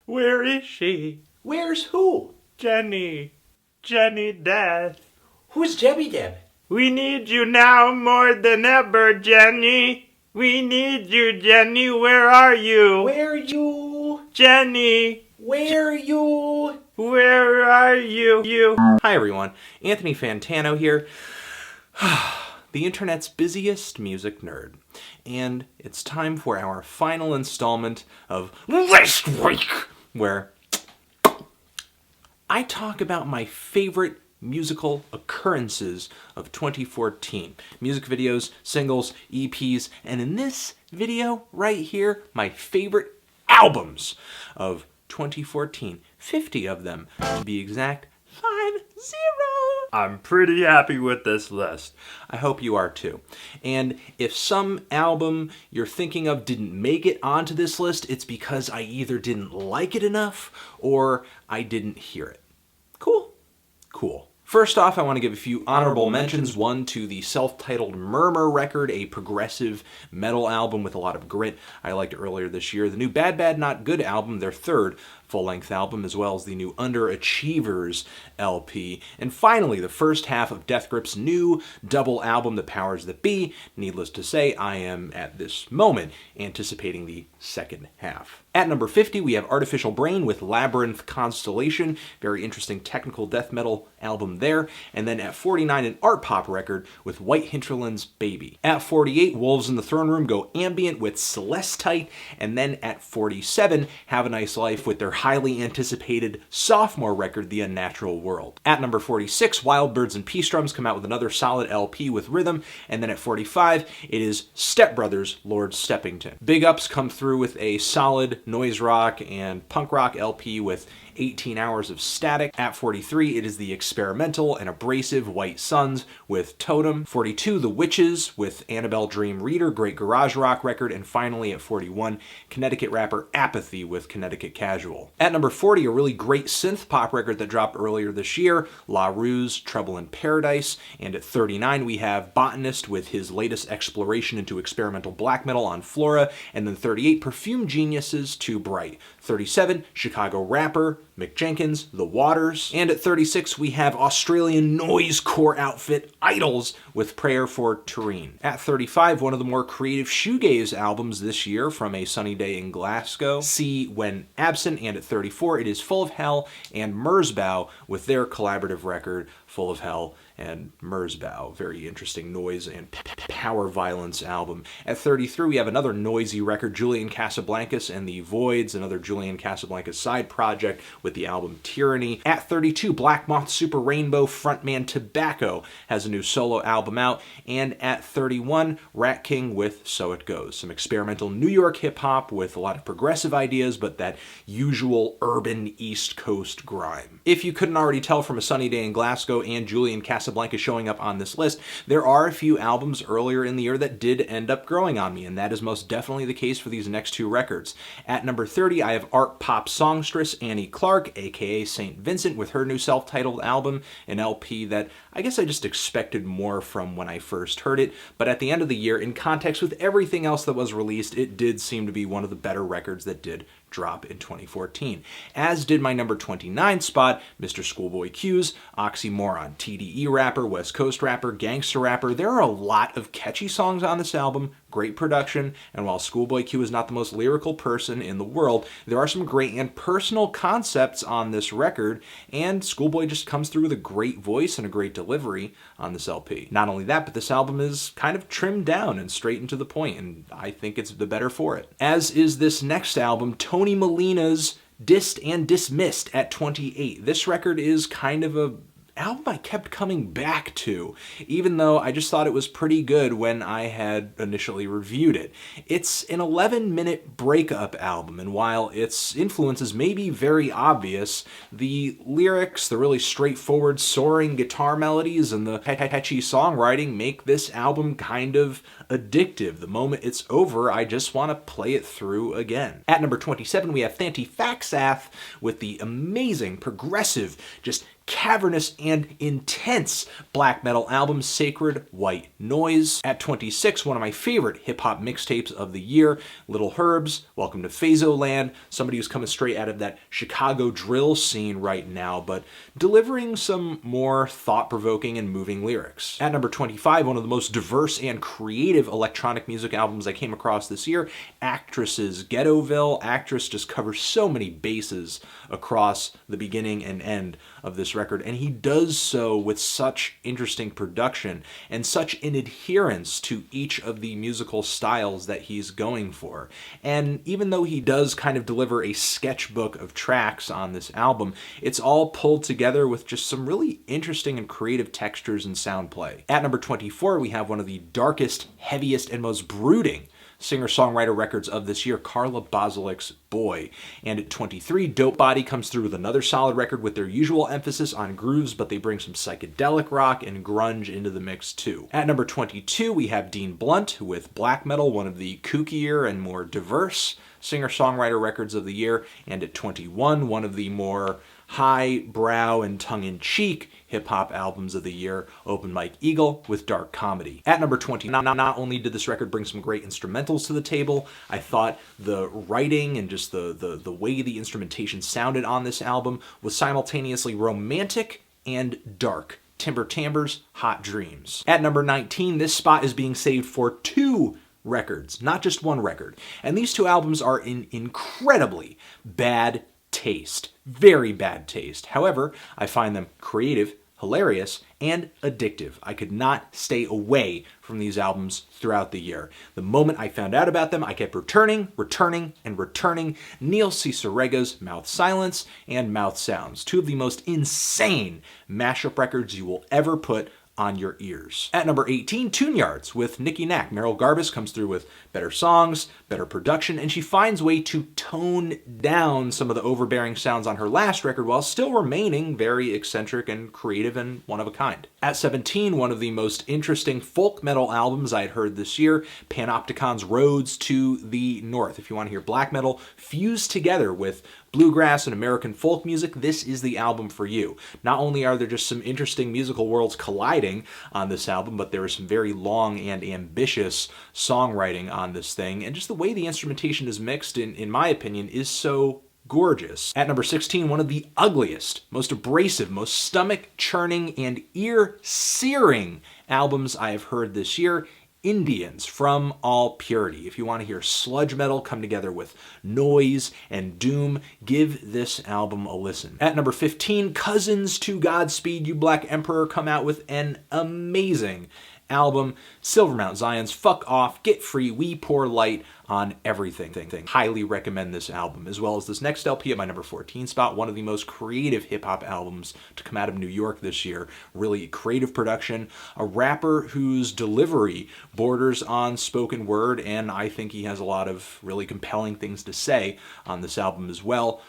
Where is she? Where's who? Jenny. Jenny Death. Who's Debbie Deb? We need you now more than ever, Jenny. We need you, Jenny. Where are you? Where you? Jenny. Where you? Where are you? Hi everyone, Anthony Fantano here, the internet's busiest music nerd, and it's time for our final installment of Last Week, where I talk about my favorite musical occurrences of 2014. Music videos, singles, EPs, and in this video right here, my favorite albums of 2014. 50 of them, to be exact. 50. I'm pretty happy with this list. I hope you are too. And if some album you're thinking of didn't make it onto this list, it's because I either didn't like it enough or I didn't hear it. Cool? Cool. First off, I want to give a few honorable mentions. One to the self-titled Murmur record, a progressive metal album with a lot of grit I liked earlier this year. The new Bad Bad Not Good album, their third full-length album, as well as the new Underachievers LP. And finally, the first half of Death Grip's new double album, The Powers That Be. Needless to say, I am, at this moment, anticipating the second half. At number 50, we have Artificial Brain with Labyrinth Constellation. Very interesting technical death metal album there. And then at 49, an art pop record with White Hinterland's Baby. At 48, Wolves in the Throne Room go ambient with Celestite. And then at 47, Have a Nice Life with their highly anticipated sophomore record, The Unnatural World. At number 46, Wild Birds and Peace Drums come out with another solid LP with Rhythm. And then at 45, it is Step Brothers, Lord Steppington. Big Ups come through with a solid noise rock and punk rock LP with 18 Hours of Static. At 43, it is the experimental and abrasive White Suns with Totem. 42, The Witches with Annabelle Dream Reader, great garage rock record. And finally at 41, Connecticut rapper Apathy with Connecticut Casual. At number 40, a really great synth pop record that dropped earlier this year, La Ruse, Trouble in Paradise. And at 39, we have Botanist with his latest exploration into experimental black metal on Flora. And then 38, Perfume Geniuses, Too Bright. 37, Chicago rapper Mick Jenkins, The Waters. And at 36, we have Australian noisecore outfit Idols with Prayer for Tureen. At 35, one of the more creative shoegaze albums this year from A Sunny Day in Glasgow, See When Absent. And at 34, it is Full of Hell and Merzbow with their collaborative record, Full of Hell and Merzbow. Very interesting noise and power violence album. At 33, we have another noisy record, Julian Casablancas and the Voids, another Julian Casablancas side project with the album Tyranny. At 32, Black Moth Super Rainbow frontman Tobacco has a new solo album out. And at 31, Rat King with So It Goes. Some experimental New York hip-hop with a lot of progressive ideas, but that usual urban East Coast grime. If you couldn't already tell from A Sunny Day in Glasgow and Julian Casablancas showing up on this list, there are a few albums earlier in the year that did end up growing on me, and that is most definitely the case for these next two records. At number 30, I have art pop songstress Annie Clark, aka St. Vincent, with her new self-titled album, an LP that I guess I just expected more from when I first heard it, but at the end of the year, in context with everything else that was released, it did seem to be one of the better records that did drop in 2014. As did my number 29 spot, Mr. Schoolboy Q's Oxymoron. TDE rapper, West Coast rapper, gangster rapper. There are a lot of catchy songs on this album, great production, and while Schoolboy Q is not the most lyrical person in the world, there are some great and personal concepts on this record, and Schoolboy just comes through with a great voice and a great delivery on this LP. Not only that, but this album is kind of trimmed down and straight and to the point, and I think it's the better for it. As is this next album, Tony Molina's Dissed and Dismissed at 28. This record is kind of a album I kept coming back to, even though I just thought it was pretty good when I had initially reviewed it. It's an 11-minute breakup album, and while its influences may be very obvious, the lyrics, the really straightforward soaring guitar melodies, and the catchy songwriting make this album kind of addictive. The moment it's over, I just want to play it through again. At number 27, we have Fanti Faxath with the amazing, progressive, just cavernous and intense black metal album, Sacred White Noise. At 26, one of my favorite hip-hop mixtapes of the year, Little Herbs, Welcome to Phazoland, somebody who's coming straight out of that Chicago drill scene right now, but delivering some more thought-provoking and moving lyrics. At number 25, one of the most diverse and creative electronic music albums I came across this year, Actress's Ghettoville. Actress just covers so many bases across the beginning and end of this record, and he does so with such interesting production and such an adherence to each of the musical styles that he's going for. And even though he does kind of deliver a sketchbook of tracks on this album, it's all pulled together with just some really interesting and creative textures and sound play. At number 24, we have one of the darkest, heaviest, and most brooding singer-songwriter records of this year, Carla Basilik's Boy. And at 23, Dope Body comes through with another solid record with their usual emphasis on grooves, but they bring some psychedelic rock and grunge into the mix too. At number 22, we have Dean Blunt with Black Metal, one of the kookier and more diverse singer-songwriter records of the year. And at 21, one of the more high-brow and tongue-in-cheek hip-hop albums of the year, Open Mike Eagle with Dark Comedy. At number 20, not only did this record bring some great instrumentals to the table, I thought the writing and just the way the instrumentation sounded on this album was simultaneously romantic and dark. Timber Timbers, Hot Dreams. At number 19, this spot is being saved for 2 records, not just 1 record. And these 2 albums are in incredibly bad taste. Very bad taste. However, I find them creative, hilarious, and addictive. I could not stay away from these albums throughout the year. The moment I found out about them, I kept returning. Neil Cicerega's Mouth Silence and Mouth Sounds, 2 of the most insane mashup records you will ever put on your ears. At number 18, Tune Yards with Nikki Nack. Meryl Garbus comes through with better songs, better production, and she finds a way to tone down some of the overbearing sounds on her last record while still remaining very eccentric and creative and one of a kind. At 17, one of the most interesting folk metal albums I had heard this year, Panopticon's Roads to the North. If you want to hear black metal fused together with bluegrass and American folk music, this is the album for you. Not only are there just some interesting musical worlds colliding on this album, but there is some very long and ambitious songwriting on this thing, and just the way the instrumentation is mixed, in my opinion, is so gorgeous. At number 16, one of the ugliest, most abrasive, most stomach-churning, and ear-searing albums I have heard this year, Indians from All Purity. If you want to hear sludge metal come together with noise and doom, give this album a listen. At number 15, Cousins to Godspeed You Black Emperor come out with an amazing album, Silvermount Zion's Fuck Off, Get Free, We Pour Light on Everything. Highly recommend this album, as well as this next LP at my number 14 spot, one of the most creative hip-hop albums to come out of New York this year. Really creative production, a rapper whose delivery borders on spoken word, and I think he has a lot of really compelling things to say on this album as well.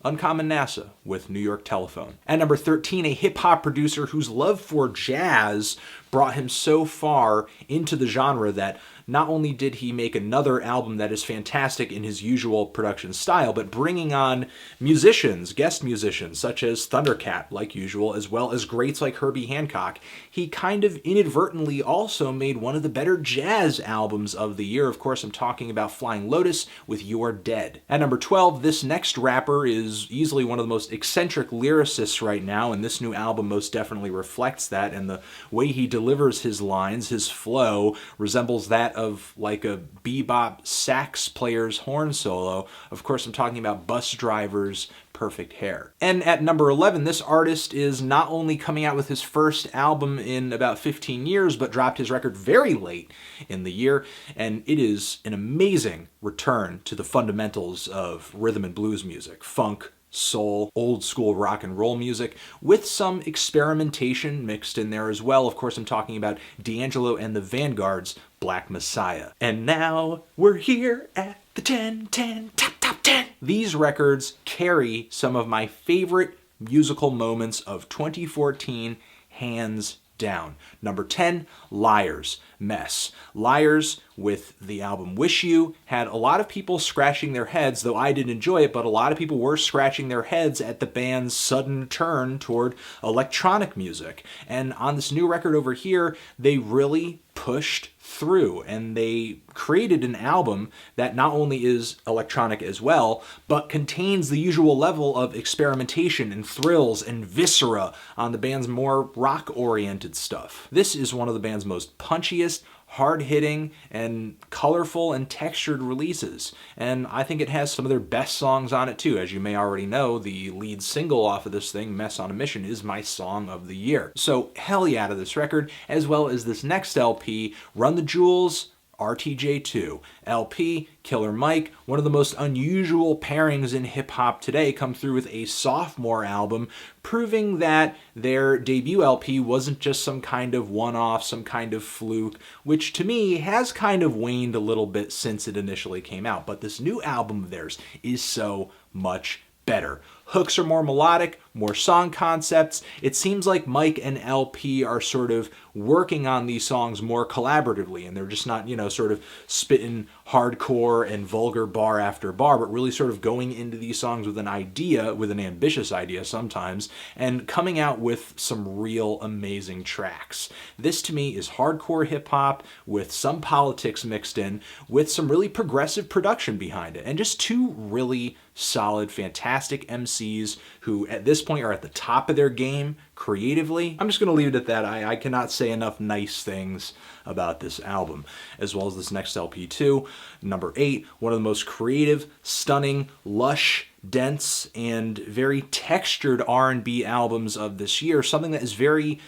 Uncommon NASA with New York Telephone. At number 13, a hip-hop producer whose love for jazz brought him so far into the genre that not only did he make another album that is fantastic in his usual production style, but bringing on musicians, guest musicians, such as Thundercat, like usual, as well as greats like Herbie Hancock, he kind of inadvertently also made one of the better jazz albums of the year. Of course, I'm talking about Flying Lotus with You're Dead. At number 12, this next rapper is easily one of the most eccentric lyricists right now, and this new album most definitely reflects that, and the way he delivers his lines, his flow, resembles that of like a bebop sax player's horn solo. Of course, I'm talking about Busdriver's Perfect Hair. And at number 11, this artist is not only coming out with his first album in about 15 years, but dropped his record very late in the year, and it is an amazing return to the fundamentals of rhythm and blues music, funk, soul, old school rock and roll music, with some experimentation mixed in there as well. Of course, I'm talking about D'Angelo and the Vanguard's Black Messiah. And now we're here at the 10-10 top 10. These records carry some of my favorite musical moments of 2014, hands down. Number 10, Liars, mess. Liars, with the album Wish You, had a lot of people scratching their heads, though I did enjoy it, but a lot of people were scratching their heads at the band's sudden turn toward electronic music. And on this new record over here, they really pushed through, and they created an album that not only is electronic as well, but contains the usual level of experimentation and thrills and viscera on the band's more rock-oriented stuff. This is one of the band's most punchiest, hard-hitting, and colorful and textured releases. And I think it has some of their best songs on it too. As you may already know, the lead single off of this thing, Mess on a Mission, is my song of the year. So hell yeah to this record, as well as this next LP, Run the Jewels, RTJ2. LP, Killer Mike, one of the most unusual pairings in hip-hop today, come through with a sophomore album, proving that their debut LP wasn't just some kind of one-off, some kind of fluke, which to me has kind of waned a little bit since it initially came out. But this new album of theirs is so much better. Hooks are more melodic, more song concepts. It seems like Mike and LP are sort of working on these songs more collaboratively, and they're just not, sort of spitting hardcore and vulgar bar after bar, but really sort of going into these songs with an idea, with an ambitious idea sometimes, and coming out with some real amazing tracks. This to me is hardcore hip hop with some politics mixed in, with some really progressive production behind it, and just two really solid, fantastic MCs who at this point are at the top of their game creatively. I'm just going to leave it at that. I cannot say enough nice things about this album, as well as this next LP too. Number 8, one of the most creative, stunning, lush, dense, and very textured R&B albums of this year. Something that is very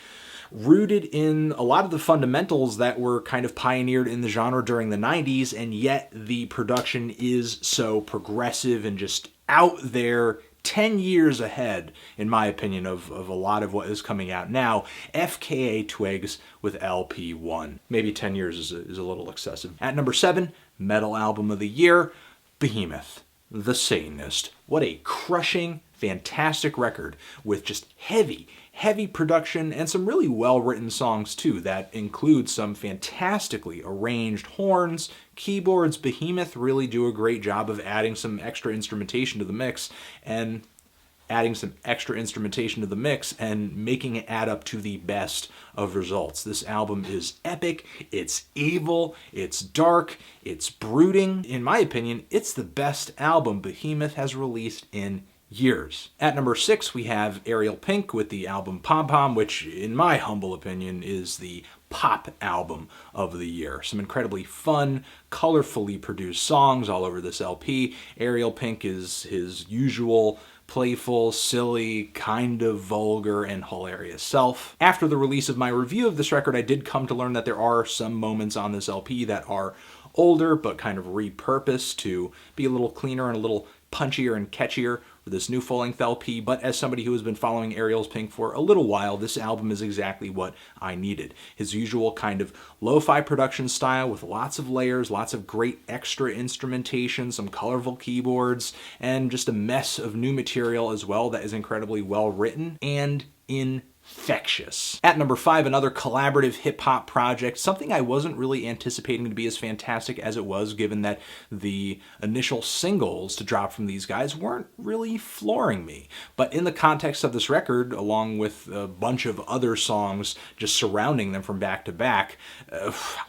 rooted in a lot of the fundamentals that were kind of pioneered in the genre during the 90s, and yet the production is so progressive and just out there 10 years ahead, in my opinion, of a lot of what is coming out now. FKA Twigs with LP1. Maybe 10 years is a little excessive. At number 7, Metal Album of the Year, Behemoth, The Satanist. What a crushing, fantastic record with just heavy production and some really well-written songs too that include some fantastically arranged horns, keyboards. Behemoth really do a great job of adding some extra instrumentation to the mix and making it add up to the best of results. This album is epic, it's evil, it's dark, it's brooding. In my opinion, it's the best album Behemoth has released in years. At number 6, we have Ariel Pink with the album Pom Pom, which in my humble opinion is the pop album of the year. Some incredibly fun, colorfully produced songs all over this LP. Ariel Pink is his usual playful, silly, kind of vulgar, and hilarious self. After the release of my review of this record, I did come to learn that there are some moments on this LP that are older, but kind of repurposed to be a little cleaner and a little punchier and catchier for this new full-length LP, but as somebody who has been following Ariel Pink for a little while, this album is exactly what I needed. His usual kind of lo-fi production style with lots of layers, lots of great extra instrumentation, some colorful keyboards, and just a mess of new material as well that is incredibly well written and infectious. At number 5, another collaborative hip-hop project, something I wasn't really anticipating to be as fantastic as it was, given that the initial singles to drop from these guys weren't really flooring me. But in the context of this record, along with a bunch of other songs just surrounding them from back to back,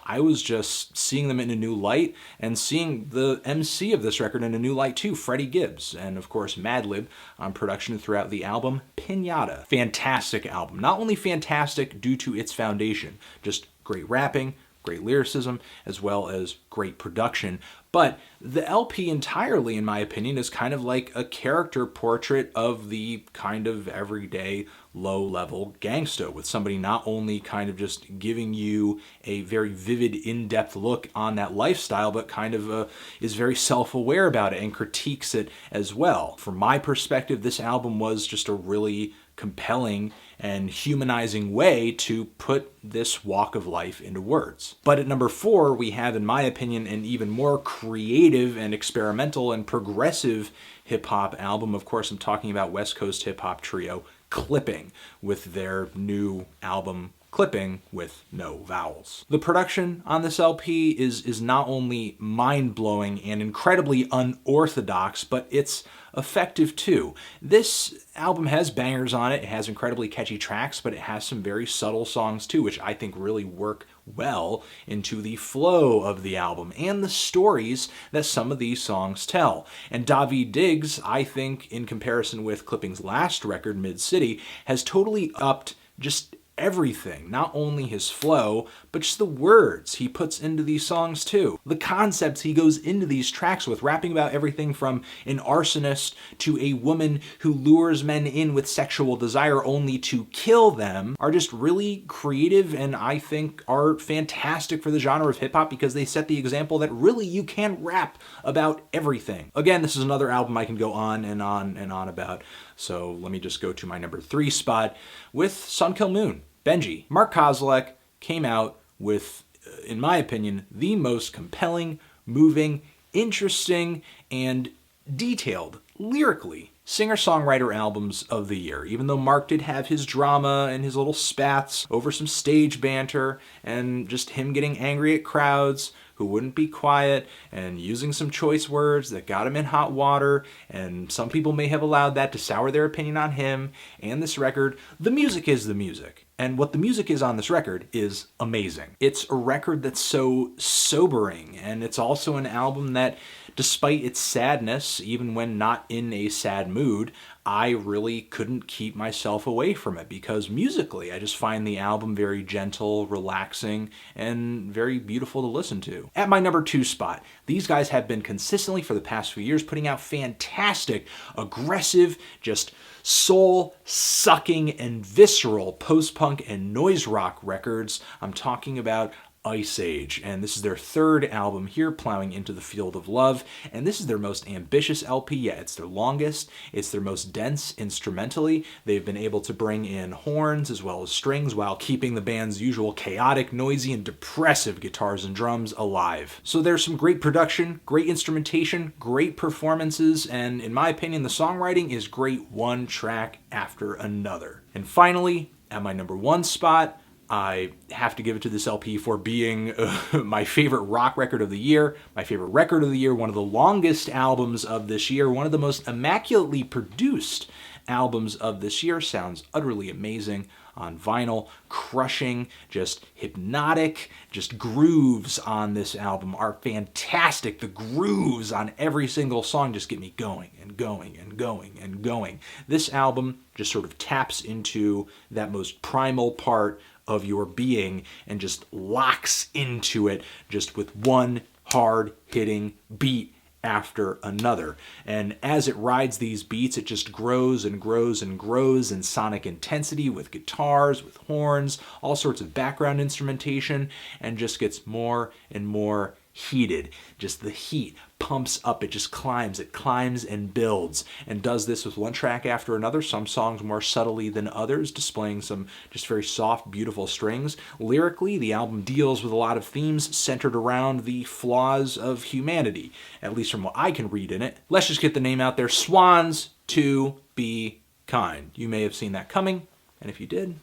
I was just seeing them in a new light, and seeing the MC of this record in a new light too, Freddie Gibbs, and of course Madlib on production throughout the album, Piñata. Fantastic album. Not only fantastic due to its foundation, just great rapping, great lyricism, as well as great production, but the LP entirely, in my opinion, is kind of like a character portrait of the kind of everyday, low-level gangsta, with somebody not only kind of just giving you a very vivid, in-depth look on that lifestyle, but kind of is very self-aware about it and critiques it as well. From my perspective, this album was just a really compelling and humanizing way to put this walk of life into words. But at number 4, we have, in my opinion, an even more creative and experimental and progressive hip-hop album. Of course, I'm talking about West Coast hip-hop trio Clipping with their new album clipping with no vowels. The production on this LP is not only mind-blowing and incredibly unorthodox, but it's effective too. This album has bangers on it. It has incredibly catchy tracks, but it has some very subtle songs too, which I think really work well into the flow of the album and the stories that some of these songs tell. And Daveed Diggs, I think, in comparison with Clipping's last record, Mid-City, has totally upped just everything, not only his flow, but just the words he puts into these songs too. The concepts he goes into these tracks with, rapping about everything from an arsonist to a woman who lures men in with sexual desire only to kill them, are just really creative and I think are fantastic for the genre of hip-hop because they set the example that really you can rap about everything. Again, this is another album I can go on and on and on about, so let me just go to my number 3 spot with Kil Moon. Benji. Mark Kozelek came out with, in my opinion, the most compelling, moving, interesting, and detailed, lyrically, singer-songwriter albums of the year. Even though Mark did have his drama and his little spats over some stage banter and just him getting angry at crowds who wouldn't be quiet and using some choice words that got him in hot water, and some people may have allowed that to sour their opinion on him and this record, the music is the music. And what the music is on this record is amazing. It's a record that's so sobering, and it's also an album that, despite its sadness, even when not in a sad mood, I really couldn't keep myself away from it because musically I just find the album very gentle, relaxing, and very beautiful to listen to. At my number 2 spot, these guys have been consistently for the past few years putting out fantastic, aggressive, just soul-sucking and visceral post-punk and noise rock records. I'm talking about Iceage, and this is their 3rd album here, Plowing into the Field of Love, and this is their most ambitious LP yet. It's their longest, it's their most dense instrumentally. They've been able to bring in horns as well as strings while keeping the band's usual chaotic, noisy, and depressive guitars and drums alive. So there's some great production, great instrumentation, great performances, and in my opinion, the songwriting is great one track after another. And finally, at my number 1 spot, I have to give it to this LP for being my favorite rock record of the year, my favorite record of the year, one of the longest albums of this year, one of the most immaculately produced albums of this year. Sounds utterly amazing on vinyl, crushing, just hypnotic, just grooves on this album are fantastic. The grooves on every single song just get me going and going and going and going. This album just sort of taps into that most primal part of your being and just locks into it just with one hard-hitting beat after another. And as it rides these beats, it just grows and grows and grows in sonic intensity with guitars, with horns, all sorts of background instrumentation, and just gets more and more heated. Just the heat pumps up, it just climbs, it climbs and builds, and does this with one track after another, some songs more subtly than others, displaying some just very soft, beautiful strings. Lyrically, the album deals with a lot of themes centered around the flaws of humanity, at least from what I can read in it. Let's just get the name out there, Swans to Be Kind. You may have seen that coming, and if you did,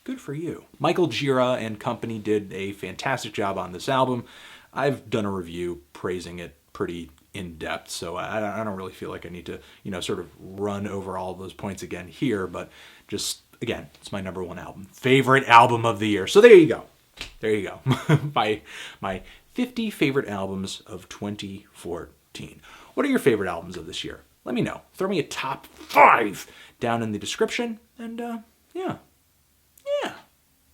good for you. Michael Gira and company did a fantastic job on this album. I've done a review praising it pretty in depth, so I don't really feel like I need to, sort of run over all of those points again here, but just, again, it's my number 1 album. Favorite album of the year. So there you go. There you go. my 50 favorite albums of 2014. What are your favorite albums of this year? Let me know. Throw me a top 5 down in the description, and yeah.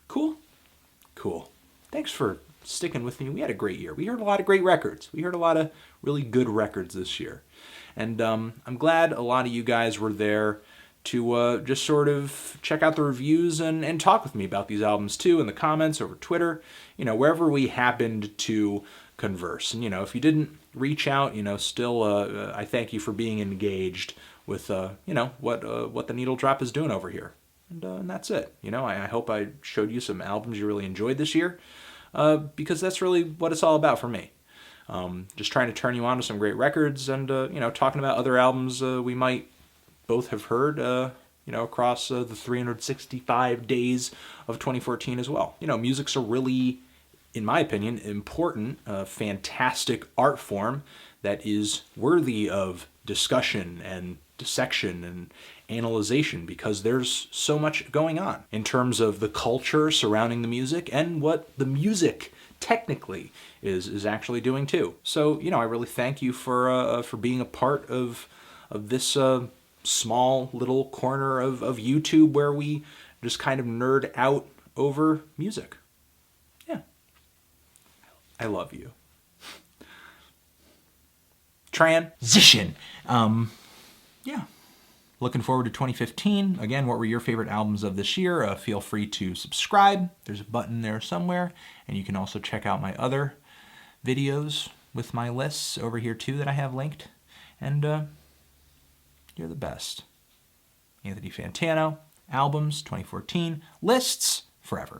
Cool. Thanks for sticking with me. We had a great year. We heard a lot of great records. We heard a lot of really good records this year. And I'm glad a lot of you guys were there to just sort of check out the reviews and talk with me about these albums too in the comments, over Twitter, wherever we happened to converse. And, if you didn't reach out, still I thank you for being engaged with, what the Needle Drop is doing over here. And that's it. I hope I showed you some albums you really enjoyed this year. Because that's really what it's all about for me. Just trying to turn you on to some great records and, talking about other albums we might both have heard, across the 365 days of 2014 as well. Music's a really, in my opinion, important, fantastic art form that is worthy of discussion and dissection and analyzation, because there's so much going on in terms of the culture surrounding the music and what the music technically is actually doing too. So, I really thank you for being a part of this small little corner of YouTube where we just kind of nerd out over music. Yeah. I love you. Transition. Yeah. Looking forward to 2015. Again, what were your favorite albums of this year? Feel free to subscribe. There's a button there somewhere. And you can also check out my other videos with my lists over here too that I have linked. And you're the best. Anthony Fantano, albums 2014, lists forever.